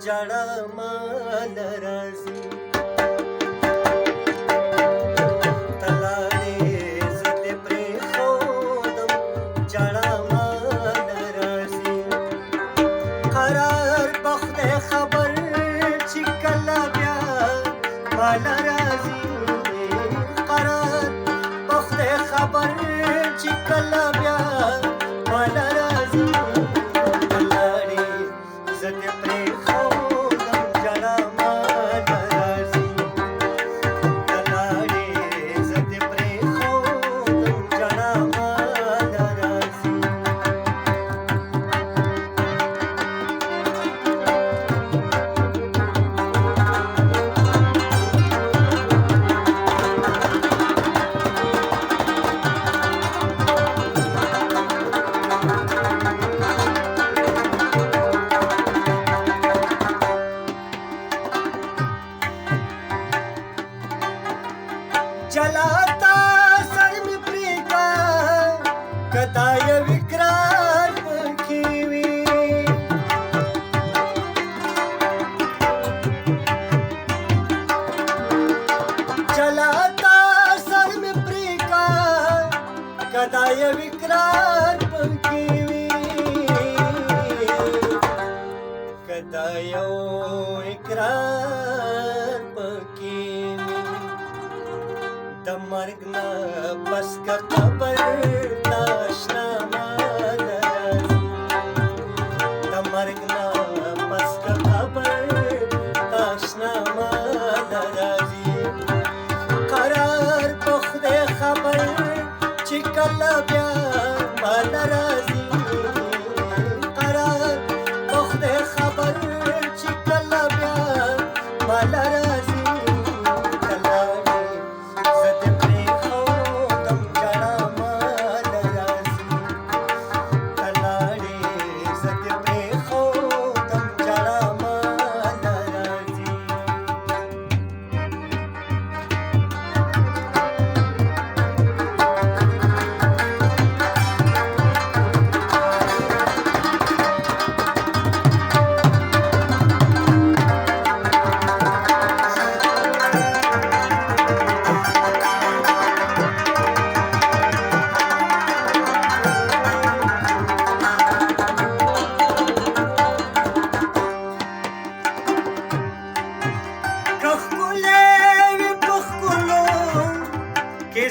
جړه مال راځي تلاړې زه دې پرېښودم جړه مال راځي قرار په خدای خبر چې کله بیا مال راځي قرار په خدای خبر چې کله بیا مال راځي تلاړې زه دې پرېښودم جړه مال راځي تلاړې زه دې پرېښودم جړه مال راځي جلاتا سر می پریدا کدا یو اقرار پکې وي جلاتا سر می پریدا کدا یو اقرار پکې وي کدا یو اقرار پکې وي د مرګ نه بس کا قبر تاشنا مال راځي د مرګ نه بس کا قبر تاشنا مال راځي قرار په خدای خبر چې کله بیا مال راځي قرار په خدای خبر چې کله بیا مال راځي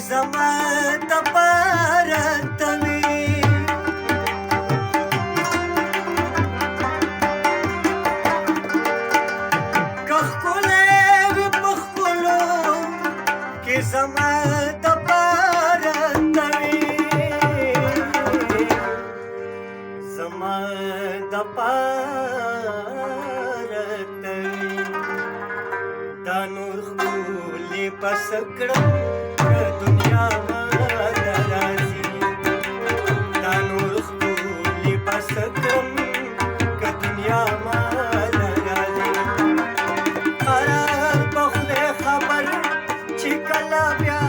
زما د پاره توي کخکولې وي پخکولو کې زما د پاره توي زما د پاره توي دا نور خولې پس کړم دنیا مال راځي دا نور خولې بس کړم که دنیا مال راځي قرار په خدای خبر چې کله بیا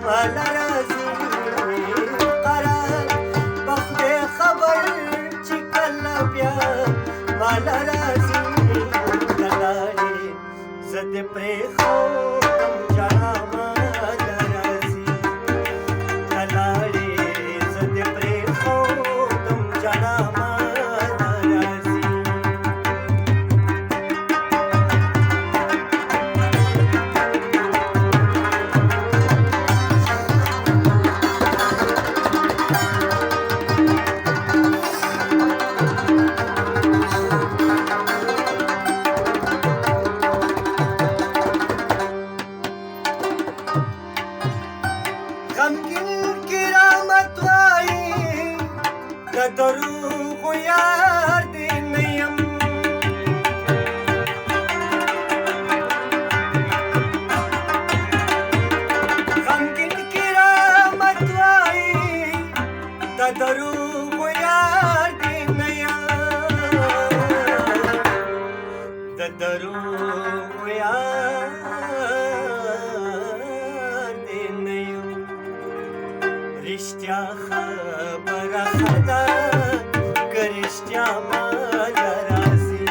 مال راځي قرار په خدای خبر چې کله بیا مال راځي تلاړې زه دې پرېښودم جړه دروغ یار دې نه یم غمګین کرامت وایي د دروغ یار دې نه یم د دروغ یار دې نه یم رښتیا خبره ښه ده که رښتیا مال راځي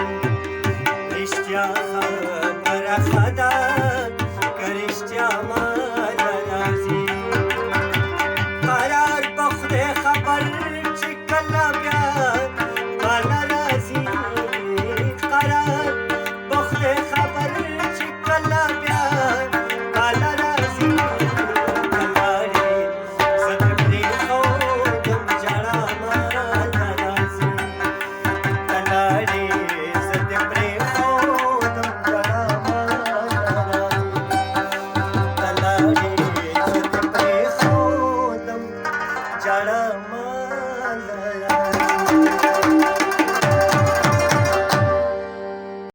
चिखल प्या